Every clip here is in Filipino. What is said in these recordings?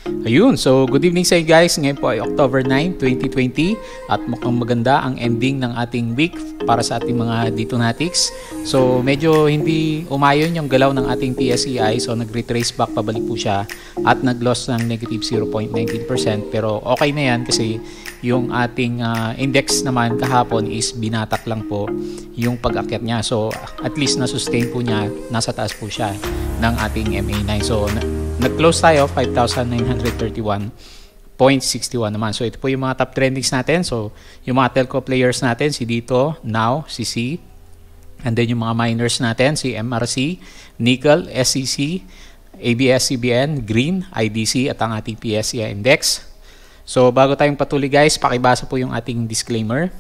Ayun, so good evening sa inyo guys. Ngayon po ay October 9, 2020 at mukhang maganda ang ending ng ating week para sa ating mga Ditonatics. So medyo hindi umayon yung galaw ng ating PSEI, so nag-retrace back pabalik po siya at nag-loss ng negative 0.19%, pero okay na yan kasi yung ating index naman kahapon is binatak lang po yung pag-akyat niya. So at least na-sustain po niya, nasa taas po siya ng ating MA9. So nag-close tayo 5,931.61 naman. So ito po yung mga top trendings natin. So yung mga telco players natin, si Dito, Now, si C, and then yung mga miners natin, si MRC, Nickel, SEC, ABS-CBN, Green, IDC at ang ating PSEI Index. So bago tayong patuloy guys, pakibasa po yung ating disclaimer.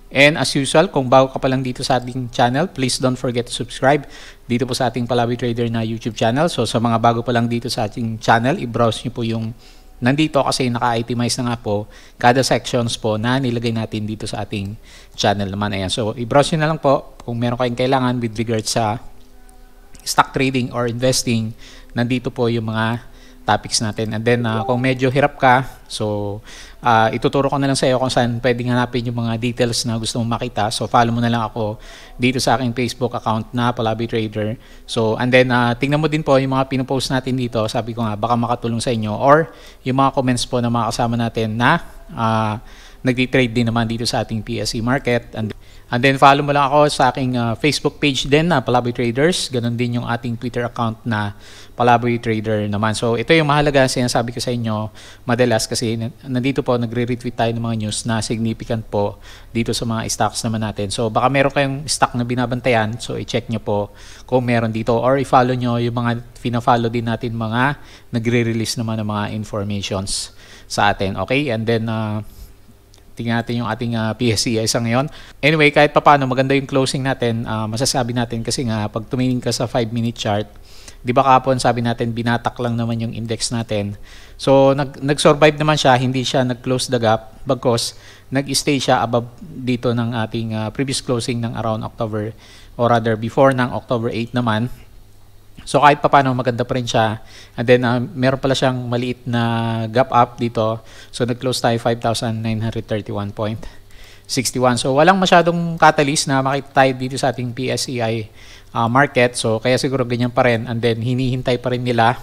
And as usual, kung bago ka pa lang dito sa ating channel, please don't forget to subscribe dito po sa ating Palaboy Trader na YouTube channel. So sa mga bago pa lang dito sa ating channel, i-browse nyo po yung nandito kasi naka-itemize na nga po kada sections po na nilagay natin dito sa ating channel naman. Ayan. So i-browse nyo na lang po kung meron kayong kailangan with regards sa stock trading or investing. Nandito po yung mga topics natin. And then kung medyo hirap ka, so ituturo ko na lang sa iyo kung saan pwedeng hanapin yung mga details na gusto mong makita. So follow mo na lang ako dito sa aking Facebook account na Palaboy Trader. So and then tingnan mo din po yung mga pinopost natin dito. Sabi ko nga baka makatulong sa inyo, or yung mga comments po na mga kasama natin na nagti-trade din naman dito sa ating PSE market. And then follow mo lang ako sa aking Facebook page din na Palaboy Traders. Ganon din yung ating Twitter account na Palaboy Trader naman. So ito yung mahalaga, sinasabi ko sa inyo madalas kasi nandito po nagre-retweet tayo ng mga news na significant po dito sa mga stocks naman natin. So baka meron kayong stock na binabantayan, so i-check nyo po kung meron dito, or i-follow nyo yung mga fina-follow din natin mga nagre-release naman ng mga informations sa atin. Okay, and then tingnan natin yung ating PSEI sa ngayon. Anyway, kahit papaano maganda yung closing natin, masasabi natin kasi nga pag tumingin ka sa 5-minute chart, di ba kapon sabi natin binatak lang naman yung index natin. So nag-survive naman siya, hindi siya nag-close the gap bagkos nag-stay siya above dito ng ating previous closing ng around October, or rather before ng October 8 naman. So kahit papaano maganda pa rin siya. And then meron pala siyang maliit na gap up dito. So nag-close tayo 5,931.61. So walang masyadong catalyst na makita tayo dito sa ating PSEI market. So kaya siguro ganyan pa rin. And then hinihintay pa rin nila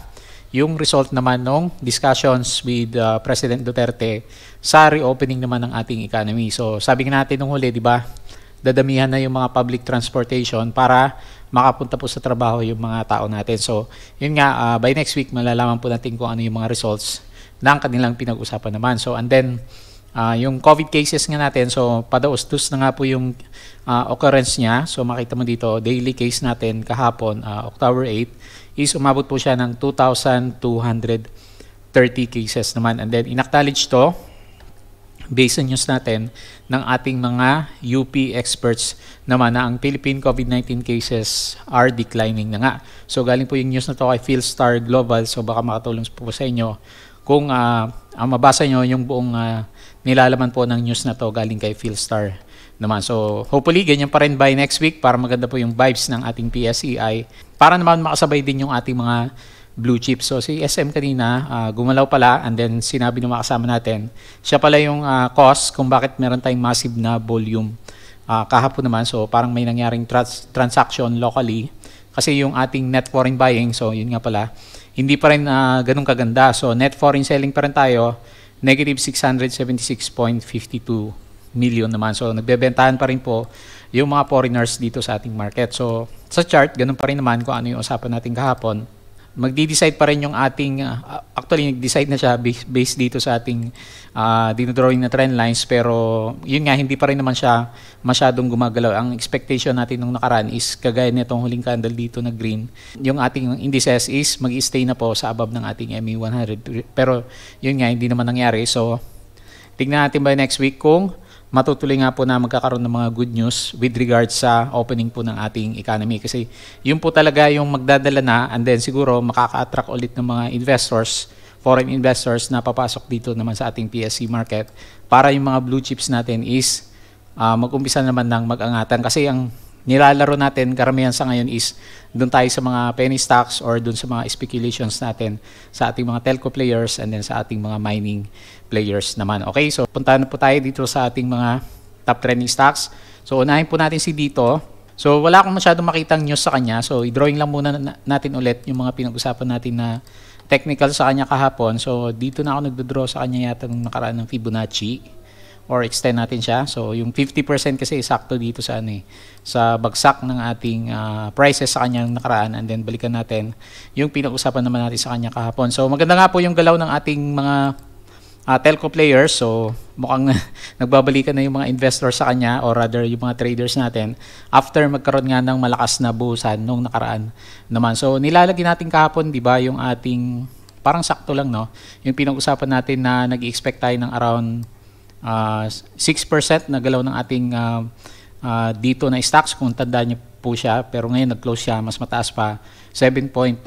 yung result naman ng discussions with President Duterte sa reopening naman ng ating economy. So sabi nga natin nung huli, di ba, dadamihan na yung mga public transportation para makapunta po sa trabaho yung mga tao natin. So, yun nga, by next week, malalaman po natin kung ano yung mga results ng kanilang pinag-usapan naman. So, and then, yung COVID cases nga natin, so, padaustos na nga po yung occurrence niya. So, makita mo dito, daily case natin kahapon, October 8, is umabot po siya ng 2,230 cases naman. And then, in-acknowledge to, based on news natin ng ating mga UP experts naman na ang Philippine COVID-19 cases are declining na nga. So galing po yung news na to kay Philstar Global, so baka makatulong po sa inyo kung mabasa nyo yung buong nilalaman po ng news na to galing kay Philstar naman. So hopefully ganyan pa rin by next week para maganda po yung vibes ng ating PSEI para naman makasabay din yung ating mga blue chip. So si SM kanina gumalaw pala, and then sinabi ng mga kasama natin, siya pala yung cause kung bakit meron tayong massive na volume kahapon naman. So parang may nangyaring transaction locally kasi yung ating net foreign buying, so yun nga pala, hindi pa rin ganun kaganda. So net foreign selling pa rin tayo, negative 676.52 million naman. So nagbebentahan pa rin po yung mga foreigners dito sa ating market. So sa chart, ganun pa rin naman kung ano yung usapan natin kahapon. Magdi-decide pa rin yung ating, actually nag-decide na siya based dito sa ating dinodrawing na trend lines, pero yun nga, hindi pa rin naman siya masyadong gumagalaw. Ang expectation natin nung nakaraan is kagaya nitong huling candle dito na green, yung ating indices is mag-stay na po sa above ng ating MA100, pero yun nga, hindi naman nangyari. So tignan natin by next week kung matutuloy nga po na magkakaroon ng mga good news with regards sa opening po ng ating economy. Kasi yun po talaga yung magdadala na, and then siguro makaka-attract ulit ng mga investors, foreign investors na papasok dito naman sa ating PSE market para yung mga blue chips natin is mag-umpisa naman ng mag-angatan. Kasi ang nilalaro natin karamihan sa ngayon is doon tayo sa mga penny stocks or doon sa mga speculations natin sa ating mga telco players and then sa ating mga mining players naman. Okay, so puntahan po tayo dito sa ating mga top trending stocks. So unahin po natin si dito. So wala akong masyadong makitang news sa kanya. So i-drawing lang muna natin ulit yung mga pinag-usapan natin na technical sa kanya kahapon. So dito na ako nagdo-draw sa kanya yata nung nakaraan ng Fibonacci or extend natin siya. So yung 50% kasi sakto dito sa sa bagsak ng ating prices sa kanyang nakaraan, and then balikan natin yung pinag-usapan naman natin sa kanya kahapon. So maganda nga po yung galaw ng ating mga telco players. So mukhang nagbabalikan na yung mga investors sa kanya, or rather yung mga traders natin after magkaroon nga ng malakas na buhusan nung nakaraan naman. So nilalagay natin kahapon, di ba, yung ating parang sakto lang, no, yung pinag-usapan natin na nag-expect tayo ng around 6% na galaw ng ating dito na stocks, kung tandaan niyo po siya, pero ngayon nag-close siya mas mataas pa, 7.32%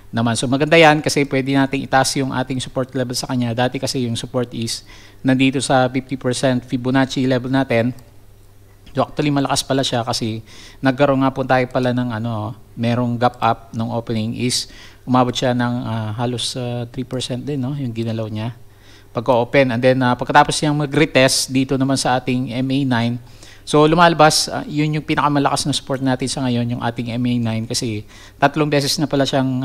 naman. So maganda yan kasi pwede nating itaas yung ating support level sa kanya. Dati kasi yung support is nandito sa 50% Fibonacci level natin. So actually malakas pala siya kasi nagkaroon nga po tayo pala ng merong gap up ng opening is umabot siya ng halos 3% din, no, yung ginalaw niya pagka-open. And then pagkatapos niyang mag-retest dito naman sa ating MA9, so lumalabas, yun yung pinakamalakas na support natin sa ngayon, yung ating MA9, kasi 3 beses na pala siyang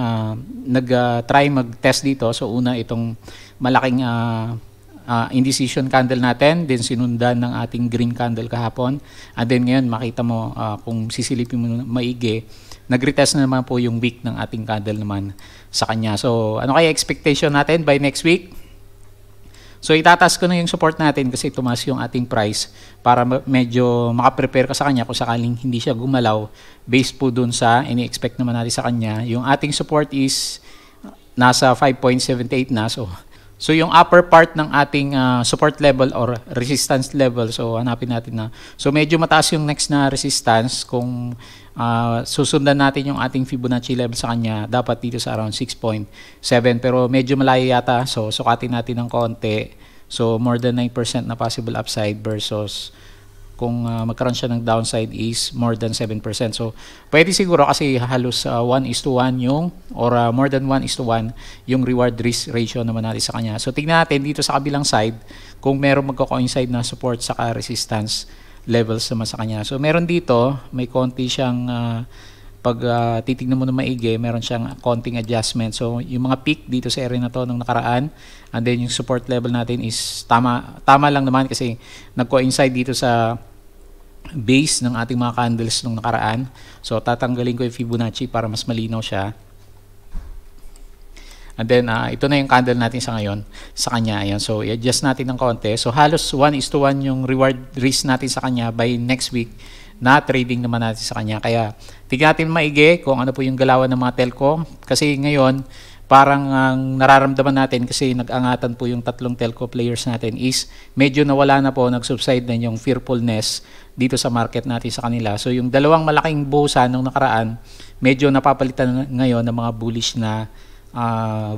nag-try mag-test dito. So una itong malaking indecision candle natin, then sinundan ng ating green candle kahapon, and then ngayon makita mo kung sisilipin mo maigi, nag-retest na naman po yung week ng ating candle naman sa kanya. So ano kaya expectation natin by next week? So itataas ko na yung support natin kasi tumaas yung ating price para medyo makaprepare ka sa kanya kung sakaling hindi siya gumalaw based po dun sa ini-expect naman natin sa kanya. Yung ating support is nasa 5.78 na. So yung upper part ng ating support level or resistance level, so hanapin natin na. So medyo mataas yung next na resistance. Kung susundan natin yung ating Fibonacci level sa kanya, dapat dito sa around 6.7, pero medyo malayo yata. So sukatin natin ng konti. So more than 9% na possible upside versus kung magkaroon siya ng downside is more than 7%. So pwede siguro kasi halos 1:1 yung, or more than 1:1 yung reward risk ratio naman natin sa kanya. So tingnan natin dito sa kabilang side kung meron magko-coincide na support saka resistance levels naman sa kanya. So meron dito, may konti siyang pag titignan mo na maigi, meron siyang konting adjustment. So yung mga peak dito sa area na to nung nakaraan, and then yung support level natin is tama lang naman kasi nag-coincide dito sa base ng ating mga candles nung nakaraan. So tatanggalin ko yung Fibonacci para mas malinaw siya. And then ito na yung candle natin sa ngayon sa kanya. Ayan. So i-adjust natin ng konti. So halos 1:1 yung reward risk natin sa kanya by next week na trading naman natin sa kanya. Kaya tignan natin maigi kung ano po yung galawan ng mga telco. Kasi ngayon parang nararamdaman natin kasi nag-angatan po yung 3 telco players natin is medyo nawala na po, nag-subside na yung fearfulness dito sa market natin sa kanila. So yung dalawang malaking buhusan nung nakaraan, medyo napapalitan ngayon ng mga bullish na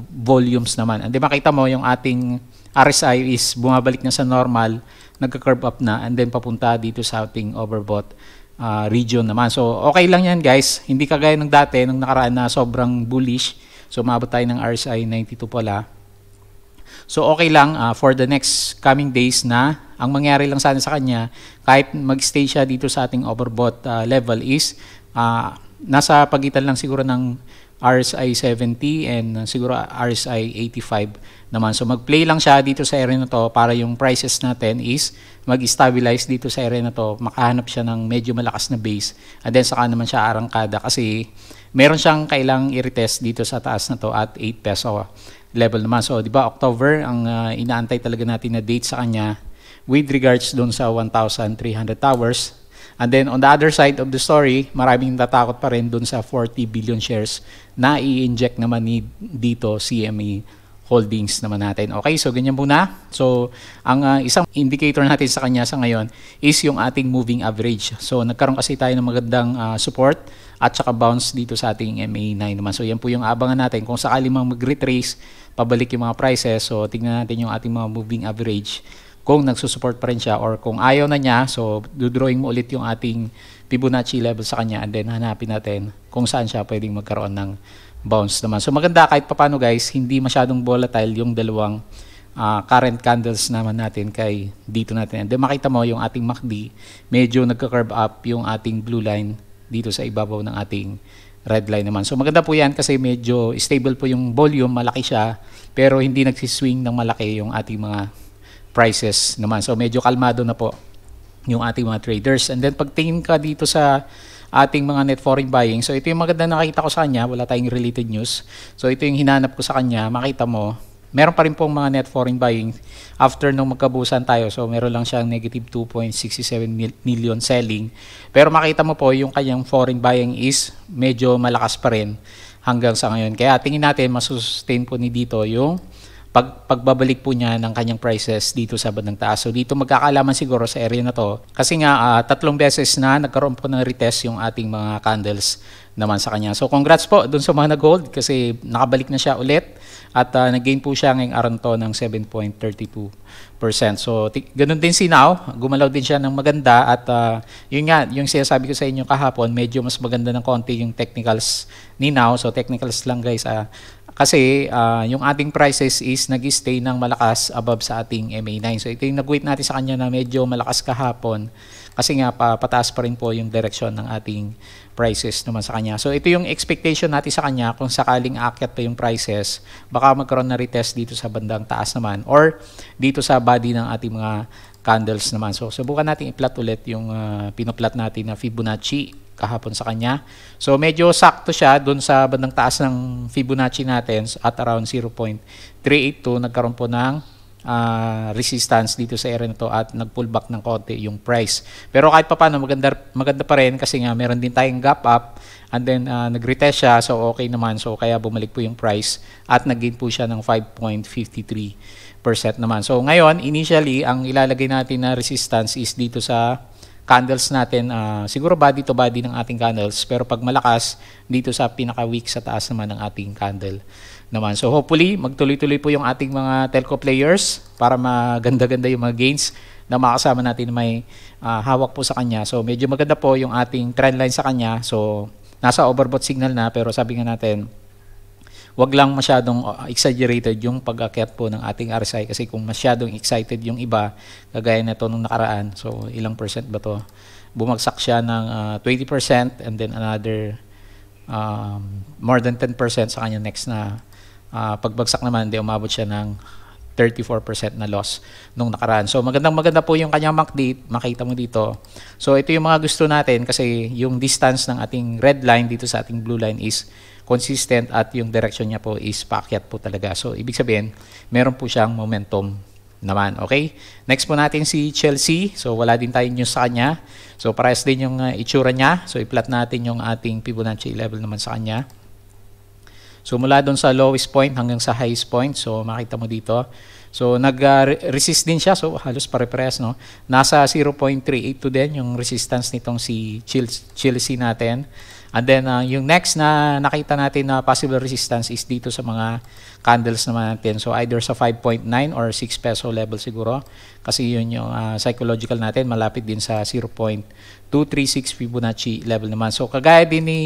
volumes naman. And di makita mo yung ating RSI is bumabalik na sa normal, nagka-curve up na, and then papunta dito sa ating overbought region naman. So okay lang yan guys, hindi kagaya ng dati nung nakaraan na sobrang bullish. So maabot tayo ng RSI 92 pala. So okay lang for the next coming days na ang mangyari lang sana sa kanya, kahit mag-stay siya dito sa ating overbought level is nasa pagitan lang siguro ng RSI 70 and siguro RSI 85 naman. So mag-play lang siya dito sa area na to para yung prices natin is mag-stabilize dito sa area na to, makahanap siya ng medyo malakas na base, and then saka naman siya arangkada kasi meron siyang kailang i-retest dito sa taas na to at 8 peso level naman. So di ba October ang inaantay talaga natin na date sa kanya with regards doon sa 1,300 towers. And then on the other side of the story, maraming natatakot pa rin dun sa 40 billion shares na i-inject naman dito CME Holdings naman natin. Okay, so ganyan muna. So ang isang indicator natin sa kanya sa ngayon is yung ating moving average. So nagkaroon kasi tayo ng magandang support at saka bounce dito sa ating MA9 naman. So yan po yung abangan natin. Kung sakali mang mag-retrace, pabalik yung mga prices, so tingnan natin yung ating mga moving average kung nagsusupport pa rin siya, or kung ayaw na niya, so dodrawing mo ulit yung ating Fibonacci level sa kanya, and then hanapin natin kung saan siya pwedeng magkaroon ng bounce naman. So maganda kahit papano guys, hindi masyadong volatile yung dalawang current candles naman natin kay dito natin. And then makita mo yung ating MACD, medyo nagka-curve up yung ating blue line dito sa ibabaw ng ating red line naman. So maganda po yan kasi medyo stable po yung volume, malaki siya, pero hindi nagsiswing ng malaki yung ating mga prices naman. So medyo kalmado na po yung ating mga traders. And then pagtingin ka dito sa ating mga net foreign buying, so ito yung maganda nakita ko sa kanya, wala tayong related news. So ito yung hinanap ko sa kanya, makita mo, meron pa rin pong mga net foreign buying after nung magkabusan tayo. So meron lang siyang negative 2.67 million selling. Pero makita mo po yung kanyang foreign buying is medyo malakas pa rin hanggang sa ngayon. Kaya tingin natin masustain po ni dito yung pagbabalik po niya ng kanyang prices dito sa bandang taas. So dito magkakaalaman siguro sa area na to. Kasi nga 3 beses na nagkaroon po ng retest yung ating mga candles naman sa kanya. So congrats po dun sa mga nag-hold kasi nakabalik na siya ulit. At nag-gain po siya ngayong araw to ng 7.32%. So ganun din si Now, gumalaw din siya ng maganda at yun nga, yung sinasabi ko sa inyo kahapon, medyo mas maganda ng konti yung technicals ni Now. So technicals lang guys, kasi yung ating prices is nag-stay ng malakas above sa ating MA9. So ito yung nag-wait natin sa kanya na medyo malakas kahapon kasi nga pataas pa rin po yung direction ng ating prices naman sa kanya. So ito yung expectation natin sa kanya kung sakaling aakyat pa yung prices, baka magkaroon na retest dito sa bandang taas naman or dito sa body ng ating mga candles naman. So subukan natin i-plot ulit yung pinoplot natin na Fibonacci kahapon sa kanya. So medyo sakto siya dun sa bandang taas ng Fibonacci natin at around 0.382 nagkaroon po ng resistance dito sa area na to at nag-pull back ng konti yung price. Pero kahit pa paano maganda pa rin kasi nga meron din tayong gap up and then nag-retest siya, so okay naman. So kaya bumalik po yung price at nag-gain po siya ng 5.53% naman. So ngayon initially ang ilalagay natin na resistance is dito sa candles natin, siguro body to body ng ating candles, pero pag malakas dito sa pinaka weak sa taas naman ng ating candle naman. So hopefully magtuloy-tuloy po yung ating mga telco players para maganda-ganda yung mga gains na makasama natin na may hawak po sa kanya. So medyo maganda po yung ating trend line sa kanya. So nasa overbought signal na, pero sabi nga natin wag lang masyadong exaggerated yung pag-akyat po ng ating RSI kasi kung masyadong excited yung iba kagaya nito nung nakaraan, so ilang percent ba to, bumagsak siya ng 20% and then another more than 10% sa kanya next na pagbagsak naman, di umabot siya ng 34% na loss nung nakaraan. So maganda po yung kanyang MACD, makita mo dito. So ito yung mga gusto natin kasi yung distance ng ating red line dito sa ating blue line is consistent at yung direction niya po is paakyat po talaga. So ibig sabihin, meron po siyang momentum naman. Okay? Next po natin si Chelsea. So wala din tayong news sa kanya. So parehas din yung itsura niya. So i-plot natin yung ating Fibonacci level naman sa kanya. So mula doon sa lowest point hanggang sa highest point, so makita mo dito. So nag-resist din siya, so halos pare-parehas, no? Nasa 0.382 din yung resistance nitong si Chelsea natin. And then yung next na nakita natin na possible resistance is dito sa mga candles naman natin. So either sa 5.9 or 6 peso level siguro. Kasi yun yung psychological natin, malapit din sa 0.236 Fibonacci level naman. So kagaya din ni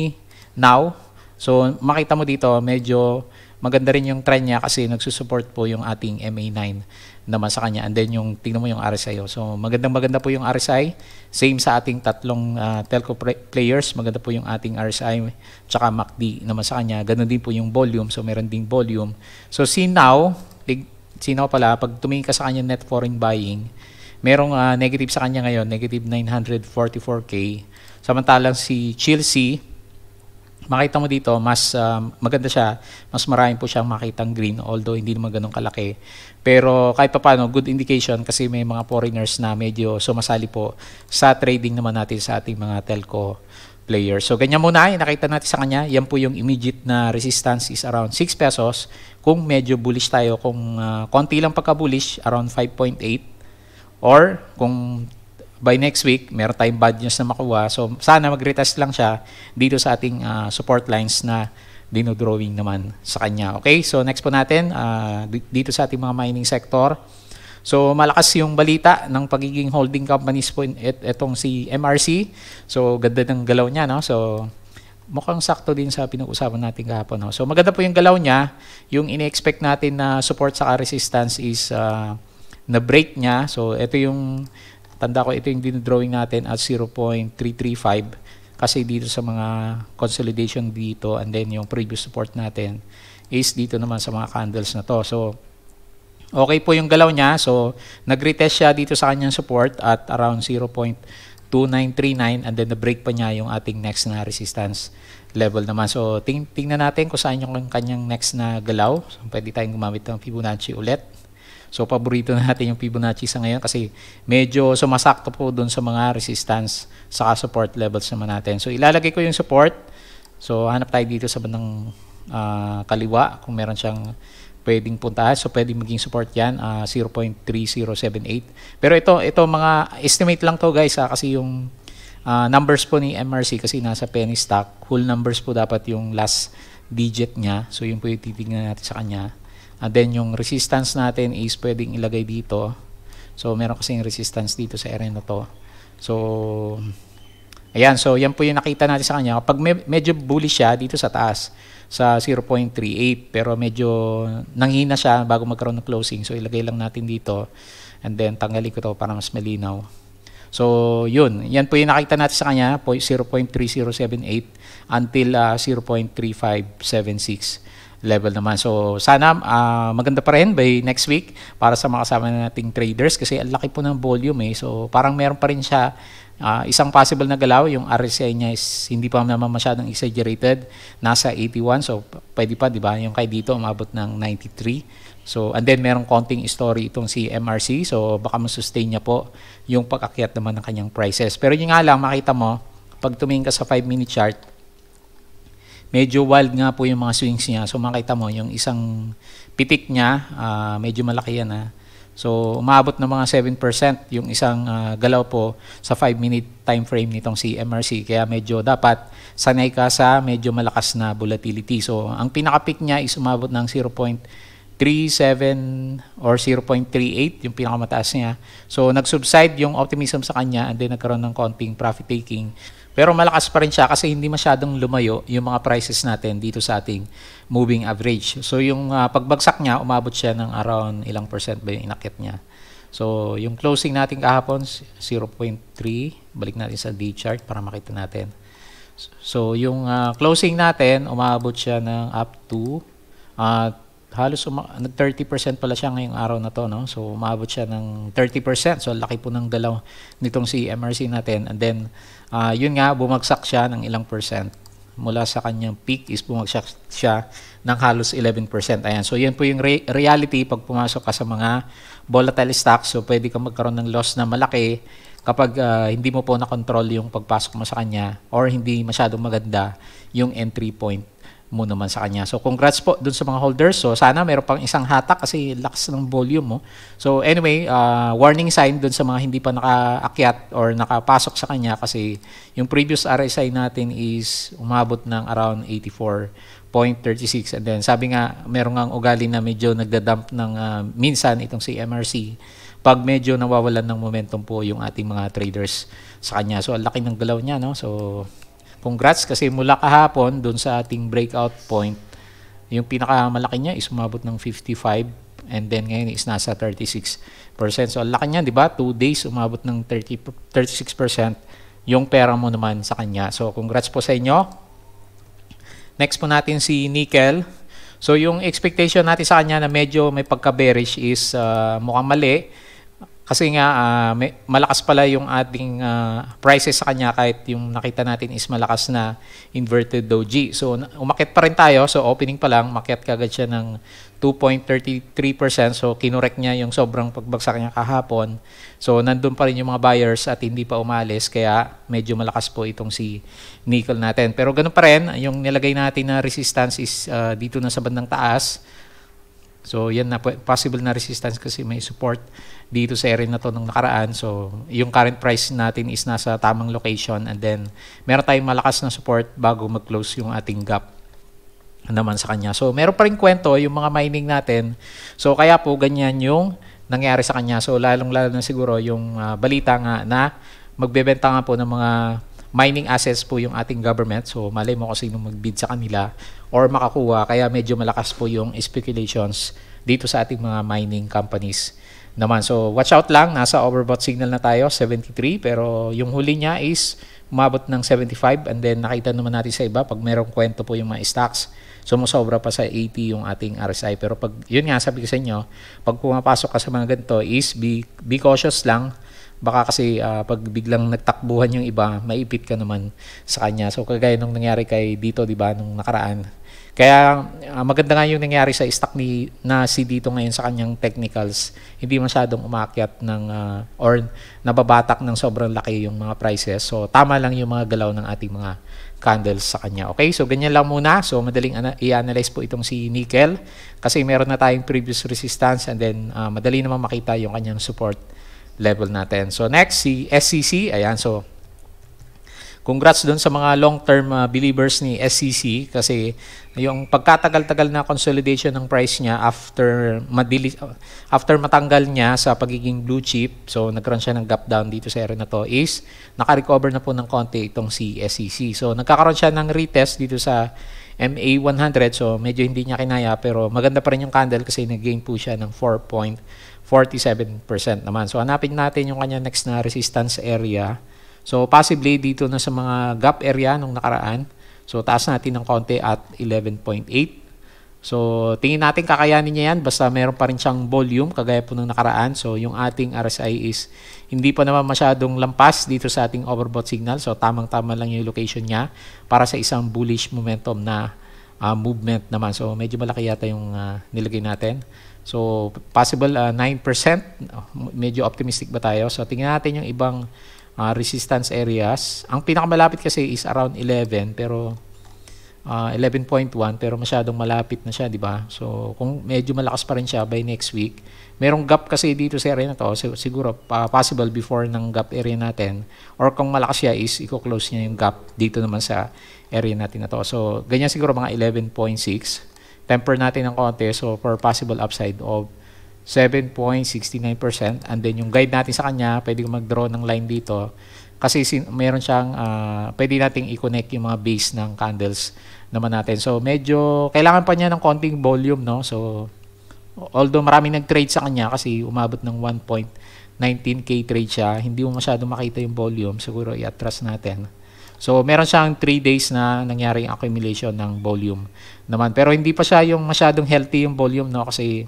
Now, so makita mo dito medyo maganda rin yung trend niya kasi nagsusupport po yung ating MA9 naman sa kanya. And then yung tingnan mo yung RSI. So maganda po yung RSI. Same sa ating tatlong telco players. Maganda po yung ating RSI tsaka MACD naman sa kanya. Ganun din po yung volume. So meron ding volume. So see now pala, pag tumingin ka sa kanya net foreign buying, merong negative sa kanya ngayon, negative 944K. Samantalang si Chelsea, makita mo dito, mas maganda siya, mas marami po siyang makitang green, although hindi naman ganun kalaki. Pero kahit pa paano, good indication kasi may mga foreigners na medyo sumasali po sa trading naman natin sa ating mga telco players. So ganyan muna, nakita natin sa kanya, yan po yung immediate na resistance is around 6 pesos. Kung medyo bullish tayo, kung konti lang pagka-bullish, around 5.8. Or kung by next week, meron tayong bad news na makuha. So, sana mag-retest lang siya dito sa ating support lines na dinodrawing naman sa kanya. Okay? So, next po natin, dito sa ating mga mining sector. So malakas yung balita ng pagiging holding companies po itong si MRC. So ganda ng galaw niya, no? So mukhang sakto din sa pinag-usapan natin kahapon, no? So maganda po yung galaw niya. Yung ini-expect natin na support sa resistance is na break niya. So ito yung tanda ko, ito yung dinodrawing natin at 0.335 kasi dito sa mga consolidation dito, and then yung previous support natin is dito naman sa mga candles na to. So okay po yung galaw niya. So nag-retest siya dito sa kanyang support at around 0.2939, and then na-break pa niya yung ating next na resistance level naman. So tingnan natin kung saan yung kanyang next na galaw. So, pwede tayong gumamit ng Fibonacci ulit. So paborito natin yung Fibonacci sa ngayon kasi medyo sumasakto po dun sa mga resistance saka support levels naman natin. So ilalagay ko yung support. So hanap tayo dito sa bandang kaliwa kung meron siyang pwedeng puntahan. So pwedeng maging support yan, 0.3078. Pero ito mga estimate lang to guys, kasi yung numbers po ni MRC kasi nasa penny stock, whole numbers po dapat yung last digit niya. So yun po yung titignan natin sa kanya. And then yung resistance natin is pwedeng ilagay dito. So meron kasing resistance dito sa area na to. So ayan, so yan po yung nakita natin sa kanya. Kapag medyo bullish siya dito sa taas sa 0.38, pero medyo nanghina siya bago magkaroon ng closing. So ilagay lang natin dito and then tanggalin ko to para mas malinaw. So yun, yan po yung nakita natin sa kanya, 0.3078 until 0.3576 level naman. So sana maganda pa rin by next week para sa mga kasama nating traders kasi ang laki po ng volume eh. So parang meron pa rin siya isang possible na galaw. Yung RSI niya is hindi pa naman masyadong exaggerated, nasa 81. So pwede pa, di ba? Yung kay dito umabot ng 93. So and then merong konting story itong si MRC. So baka ma-sustain niya po yung pag-akyat naman ng kanyang prices. Pero yun nga lang, makita mo pag tumingin ka sa 5-minute chart, medyo wild nga po yung mga swings niya. So makita mo yung isang pitik niya, medyo malaki yan. So umabot ng mga 7% yung isang galaw po sa 5-minute time frame nitong si MRC. Kaya medyo dapat sanay ka sa medyo malakas na volatility. So ang pinaka-peak niya is umabot ng 0.37 or 0.38 yung pinakamataas niya. So nag-subside yung optimism sa kanya and then nagkaroon ng konting profit taking. Pero malakas pa rin siya kasi hindi masyadong lumayo yung mga prices natin dito sa ating moving average. So yung pagbagsak niya, umabot siya ng around ilang percent ba yung inakyat niya. So yung closing natin kahapon, 0.3. Balik natin sa day chart para makita natin. So yung closing natin, umabot siya ng up to halos 30% pala siya ngayong araw na to, no? So umabot siya ng 30%. So laki po ng galaw nitong si MRC natin. And then yun nga, bumagsak siya ng ilang percent. Mula sa kanyang peak is bumagsak siya ng halos 11%. Ayan. So yan po yung reality pag pumasok ka sa mga volatile stocks. So pwede ka magkaroon ng loss na malaki kapag hindi mo po na-control yung pagpasok mo sa kanya or hindi masyadong maganda yung entry point mo naman sa kanya. So congrats po dun sa mga holders. So sana meron pang isang hatak kasi lakas ng volume mo. So anyway, warning sign dun sa mga hindi pa nakaakyat or nakapasok sa kanya kasi yung previous RSI natin is umabot ng around 84.36, and then sabi nga meron ngang ugali na medyo nagdadump ng minsan itong si MRC pag medyo nawawalan ng momentum po yung ating mga traders sa kanya. So ang laki ng galaw niya, no? So congrats kasi mula kahapon dun sa ating breakout point, yung pinakamalaki niya is umabot ng 55 and then ngayon is nasa 36%. So laki niya, di ba? 2 days umabot ng 36% yung pera mo naman sa kanya. So congrats po sa inyo. Next po natin si nickel. So yung expectation natin sa kanya na medyo may pagka-bearish is mukhang mali. Kasi nga malakas pala yung ating prices sa kanya kahit yung nakita natin is malakas na inverted doji. So umakyat pa rin tayo. So opening pa lang, makyat kagad siya ng 2.33%. So kinorek niya yung sobrang pagbagsak niya kahapon. So nandun pa rin yung mga buyers at hindi pa umalis. Kaya medyo malakas po itong si nickel natin. Pero ganun pa rin, yung nilagay natin na resistance is dito na sa bandang taas. So yan na possible na resistance kasi may support dito sa area na to nung nakaraan. So yung current price natin is nasa tamang location and then meron tayong malakas na support bago mag-close yung ating gap naman sa kanya. So meron pa rin kwento yung mga mining natin. So kaya po ganyan yung nangyari sa kanya. So lalong-lalo na siguro yung balita nga na magbebenta nga po ng mga mining assets po yung ating government. So malay mo kung sino magbid sa kanila or makakuha. Kaya medyo malakas po yung speculations dito sa ating mga mining companies naman. So watch out lang, nasa overbought signal na tayo, 73, pero yung huli niya is umabot ng 75, and then nakita naman natin sa iba pag merong kwento po yung mga stocks, sumusobra pa sa 80 yung ating RSI. Pero pag yun nga, sabi ko sa inyo, pag pumapasok ka sa mga ganito is be cautious lang. Baka kasi pag biglang nagtakbuhan yung iba, maipit ka naman sa kanya. So kagaya nung nangyari kay dito, di ba, nung nakaraan. Kaya maganda nga yung nangyari sa stock na si dito ngayon sa kanyang technicals. Hindi masyadong umakyat ng or nababatak ng sobrang laki yung mga prices. So tama lang yung mga galaw ng ating mga candles sa kanya. Okay, so ganyan lang muna. So madaling i-analyze po itong si nickel kasi meron na tayong previous resistance, and then madali naman makita yung kanyang support level natin. So next, si SCC. Ayan, so congrats doon sa mga long-term believers ni SCC kasi yung pagkatagal-tagal na consolidation ng price niya after matanggal niya sa pagiging blue chip, so nagkaroon siya ng gap down dito sa area na to, is naka-recover na po ng konti itong si SCC. So nagkakaroon siya ng retest dito sa MA100, so medyo hindi niya kinaya pero maganda pa rin yung candle kasi nag-gain po siya ng 4.47% naman. So hanapin natin yung kanya next na resistance area. So possibly dito na sa mga gap area nung nakaraan. So taas natin ng konti at 11.8. So tingin natin kakayanin niya yan basta meron pa rin siyang volume kagaya po nung nakaraan. So yung ating RSI is hindi pa naman masyadong lampas dito sa ating overbought signal. So tamang-tama lang yung location niya para sa isang bullish momentum na movement naman. So medyo malaki yata yung nilagay natin. So possible 9%. Medyo optimistic ba tayo? So tingnan natin yung ibang resistance areas. Ang pinakamalapit kasi is around 11 pero 11.1 pero masyadong malapit na siya, di ba? So kung medyo malakas pa rin siya by next week, merong gap kasi dito sa area na to, siguro possible before ng gap area natin, or kung malakas siya is i-close niya yung gap dito naman sa area natin na to. So ganyan siguro mga 11.6. Temper natin ng konti, so for possible upside of 7.69%, and then yung guide natin sa kanya, pwede kong mag-draw ng line dito kasi meron siyang pwede nating i-connect yung mga base ng candles naman natin. So medyo kailangan pa niya ng konting volume, no? So although maraming nag-trade sa kanya kasi umabot ng 1.19k trade siya, hindi mo masyado makita yung volume, siguro i-atras natin. So meron siyang 3 days na nangyaring accumulation ng volume naman, pero hindi pa siya yung masyadong healthy yung volume, no? Kasi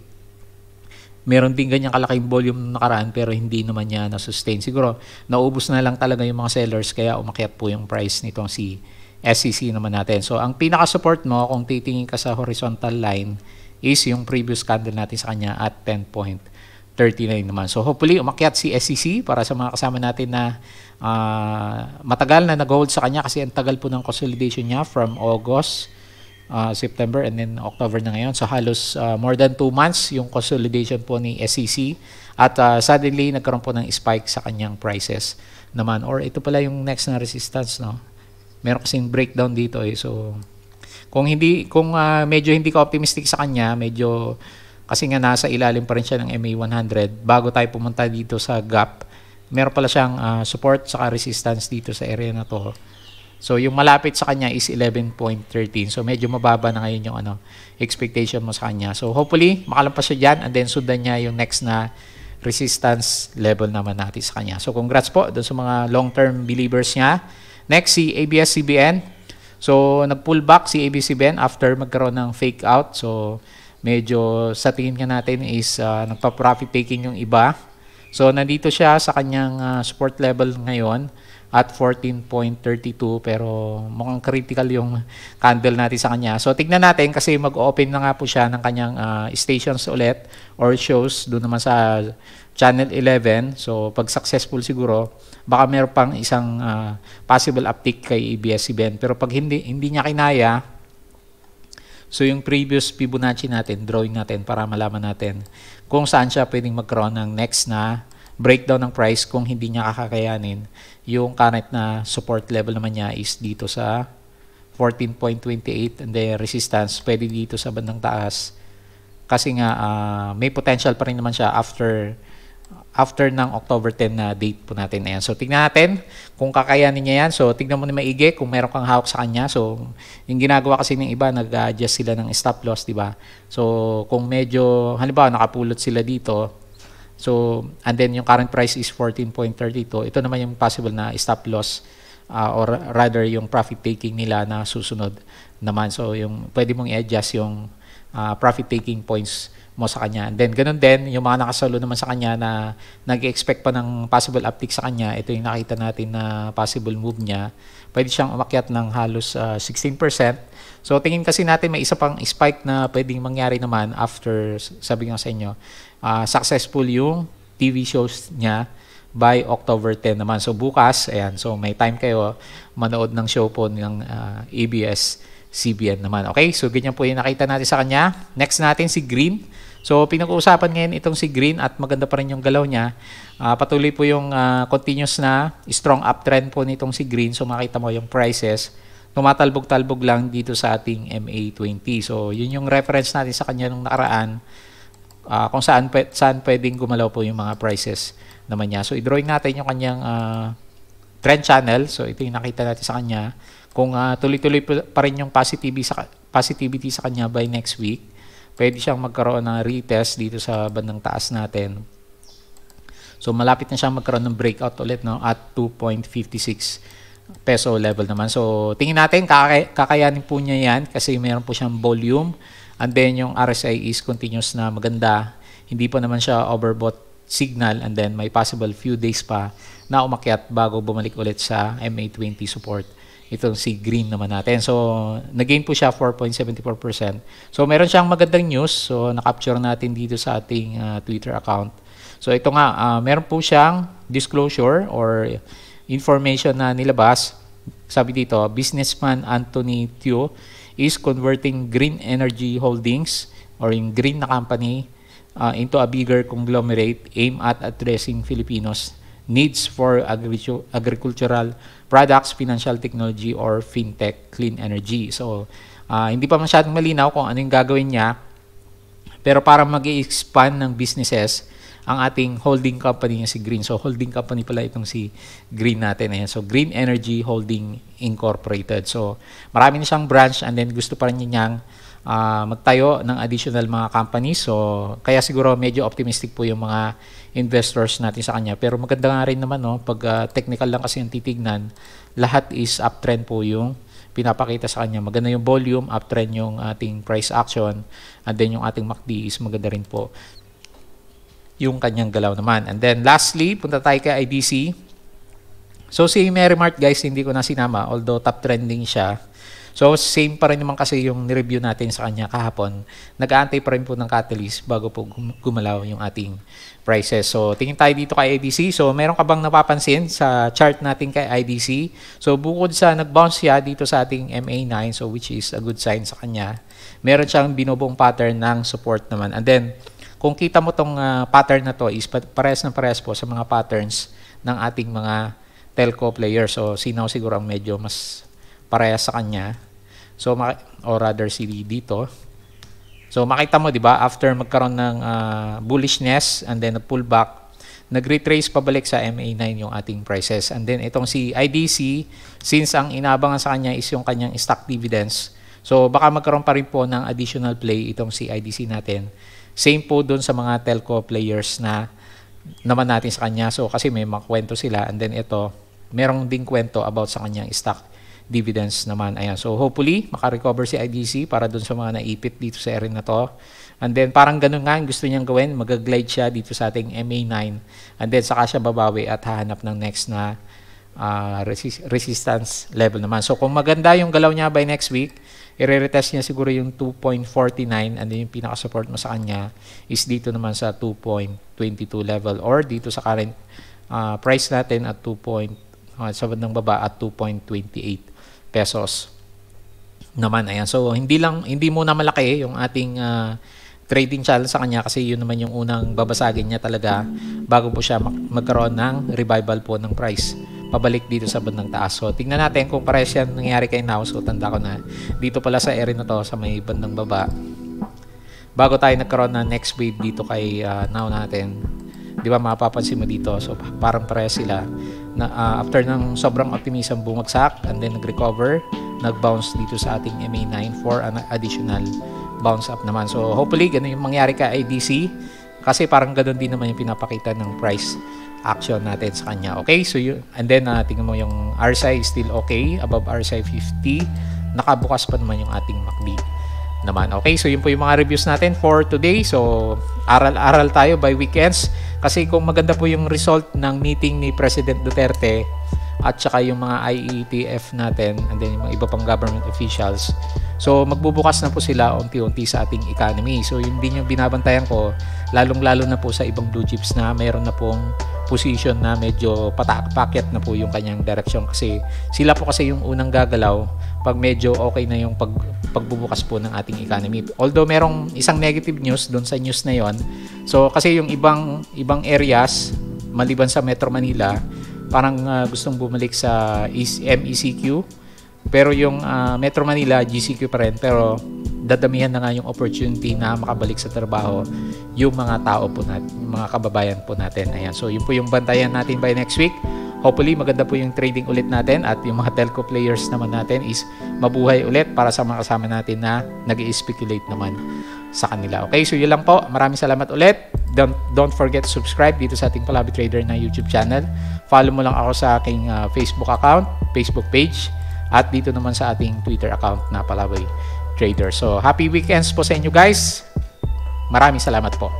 meron din ganyang kalaking volume nakaraan pero hindi naman niya na-sustain. Siguro naubos na lang talaga yung mga sellers kaya umakyat po yung price nitong si SCC naman natin. So ang pinaka-support mo kung titingin ka sa horizontal line is yung previous candle natin sa kanya at 10.39 naman. So hopefully umakyat si SCC para sa mga kasama natin na matagal na nag-hold sa kanya kasi ang tagal po ng consolidation niya from August, September, and then October na ngayon. So halos more than 2 months yung consolidation po ni SCC at suddenly nagkaroon po ng spike sa kanyang prices naman, or ito pala yung next na resistance, no? Meron kasing breakdown dito eh. So kung medyo hindi ka optimistic sa kanya, medyo kasi nga nasa ilalim pa rin siya ng MA100 bago tayo pumunta dito sa gap, meron pala siyang support saka resistance dito sa area na to. So yung malapit sa kanya is 11.13. So medyo mababa na ngayon yung expectation mo sa kanya. So hopefully makalampas siya dyan and then sundan niya yung next na resistance level naman natin sa kanya. So congrats po doon sa mga long-term believers niya. Next, si ABS-CBN. So nag-pull back si ABS-CBN after magkaroon ng fake out. So medyo sa tingin nga natin is nagpa-profit taking yung iba. So nandito siya sa kanyang support level ngayon at 14.32 pero mukhang critical yung candle natin sa kanya. So tignan natin kasi mag-open na nga po siya ng kanyang stations ulit or shows doon naman sa channel 11. So pag successful siguro baka meron pang isang possible uptick kay ABS-CBN. Pero pag hindi niya kinaya, so yung previous Fibonacci natin, drawing natin para malaman natin kung saan siya pwedeng magkaroon ng next na breakdown ng price kung hindi niya kakakayanin. Yung current na support level naman niya is dito sa 14.28, and then resistance pwede dito sa bandang taas kasi nga may potential pa rin naman siya after ng October 10 na date po natin. Ayan. So, tignan natin kung kakayanin niya yan. So, tignan mo na maigi kung meron kang hawak sa kanya. So, yung ginagawa kasi ng iba, nag-adjust sila ng stop loss, di ba? So, kung medyo, halimbawa, nakapulot sila dito, so, and then yung current price is 14.32, ito naman yung possible na stop loss or rather yung profit taking nila na susunod naman. So, yung pwede mong i-adjust yung profit taking points mo sa kanya. And then, ganun din, yung mga nakasalo naman sa kanya na nag-expect pa ng possible uptick sa kanya, ito yung nakita natin na possible move niya. Pwede siyang umakyat ng halos 16%. So, tingin kasi natin may isa pang spike na pwedeng mangyari naman after, sabi nga sa inyo, successful yung TV shows niya by October 10 naman. So, bukas, ayan, so may time kayo manood ng show po ng ABS-CBN naman. Okay, so ganyan po yung nakita natin sa kanya. Next natin si Green. So, pinag-uusapan ngayon itong si Green at maganda pa rin yung galaw niya. Patuloy po yung continuous na strong uptrend po nitong si Green. So, makita mo yung prices. Tumatalbog-talbog lang dito sa ating MA20. So, yun yung reference natin sa kanya nung nakaraan. Kung saan pwedeng gumalaw po yung mga prices naman niya. So, i-drawing natin yung kanyang trend channel. So, ito yung nakita natin sa kanya. Kung tuloy-tuloy pa rin yung positivity sa kanya by next week, pwede siyang magkaroon ng retest dito sa bandang taas natin. So, malapit na siyang magkaroon ng breakout ulit, no, at 2.56 peso level naman. So, tingin natin, kakayanin po niya yan kasi mayroon po siyang volume. And then, yung RSI is continuous na maganda. Hindi pa naman siya overbought signal. And then, may possible few days pa na umakyat bago bumalik ulit sa MA20 support. Itong si Green naman natin. So, nag-gain po siya 4.74%. So, meron siyang magandang news. So, na-capture natin dito sa ating Twitter account. So, ito nga, meron po siyang disclosure or information na nilabas. Sabi dito, businessman Anthony Teo is converting Green Energy Holdings or yung Green na company into a bigger conglomerate aimed at addressing Filipinos' needs for agricultural products, financial technology, or fintech, clean energy. So, hindi pa masyadong malinaw kung ano yung gagawin niya. Pero para mag-expand ng businesses, ang ating holding company niya si Green. So, holding company pala itong si Green natin. Ayan. So, Green Energy Holding Incorporated. So, marami na siyang branch and then gusto pa rin niyang magtayo ng additional mga companies. So, kaya siguro medyo optimistic po yung mga investors natin sa kanya. Pero maganda nga rin naman, no, pag technical lang kasi yung titignan, lahat is uptrend po yung pinapakita sa kanya. Maganda yung volume, uptrend yung ating price action, and then yung ating MACD is maganda rin po yung kanyang galaw naman. And then lastly, punta tayo kay IDC. So si Merrimart guys, hindi ko na sinama, although top trending siya. So, same pa rin naman kasi yung nireview natin sa kanya kahapon. Nag-aantay pa rin po ng catalyst bago po gumalaw yung ating prices. So, tingin tayo dito kay IDC. So, meron ka bang napapansin sa chart natin kay IDC? So, bukod sa nag-bounce siya dito sa ating MA9, so which is a good sign sa kanya, meron siyang binubuong pattern ng support naman. And then, kung kita mo tong pattern na to, is parehas na parehas po sa mga patterns ng ating mga telco players. So, Sinaw siguro ang medyo mas parehas sa kanya. So, or rather si dito. So, makita mo, di ba, after magkaroon ng bullishness and then a pullback, nag-retrace pabalik sa MA9 yung ating prices. And then, itong si IDC, since ang inaabangan sa kanya is yung kanyang stock dividends, so, baka magkaroon pa rin po ng additional play itong si IDC natin. Same po dun sa mga telco players na naman natin sa kanya. So, kasi may mga kwento sila. And then, ito, merong ding kwento about sa kanyang stock dividends naman. Ayan. So, hopefully, makarecover si IDC para dun sa mga naipit dito sa area na to. And then, parang ganun nga, gusto niyang gawin, mag-glide siya dito sa ating MA9. And then, saka siya babawi at hahanap ng next na resistance level naman. So, kung maganda yung galaw niya by next week, i-retest niya siguro yung 2.49 and then yung pinaka-support mo sa kanya is dito naman sa 2.22 level or dito sa current price natin at sa bandang baba at 2.28 pesos naman. Ayan. So, hindi muna malaki yung ating trading channel sa kanya kasi yun naman yung unang babasagin niya talaga bago po siya magkaroon ng revival po ng price pabalik dito sa bandang taas. So tingnan natin kung pares yan nangyari kay Now. So tanda ko na dito pala sa area na to sa may bandang baba, bago tayo nagkaroon na next wave dito kay Now natin, di ba mapapansin mo dito, so parang pares sila na after ng sobrang optimism bumagsak and then nag-recover, nag-bounce dito sa ating MA9 for an additional bounce up naman. So hopefully ganun yung mangyari ka IDC, kasi parang ganun din naman yung pinapakita ng price action natin sa kanya. Okay, so yun, and then tingnan mo yung RSI is still okay above RSI 50, nakabukas pa naman yung ating MACD naman. Okay, so yun po yung mga reviews natin for today. So aral-aral tayo by weekends, kasi kung maganda po yung result ng meeting ni President Duterte at saka yung mga IETF natin and then yung mga iba pang government officials, so magbubukas na po sila unti-unti sa ating economy. So yun din yung binabantayan ko, lalong-lalo na po sa ibang blue chips na mayroon na pong position na medyo pakyat na po yung kanyang direction, kasi sila po kasi yung unang gagalaw pag medyo okay na yung pagbubukas po ng ating economy. Although merong isang negative news doon sa news na yon, so kasi yung ibang areas maliban sa Metro Manila parang gustong bumalik sa MECQ, pero yung Metro Manila GCQ pa rin, pero dadamihan na nga yung opportunity na makabalik sa trabaho yung mga tao po natin, yung mga kababayan po natin. Ayan, so yun po yung bantayan natin by next week. Hopefully maganda po yung trading ulit natin, at yung mga telco players naman natin is mabuhay ulit para sa mga kasama natin na nag-i-speculate naman sa kanila. Okay, so yun lang po. Maraming salamat ulit. Don't forget to subscribe dito sa ating Palaboy Trader na YouTube channel. Follow mo lang ako sa aking Facebook account, Facebook page, at dito naman sa ating Twitter account na Palaboy Trader. So happy weekends po sa inyo guys. Maraming salamat po.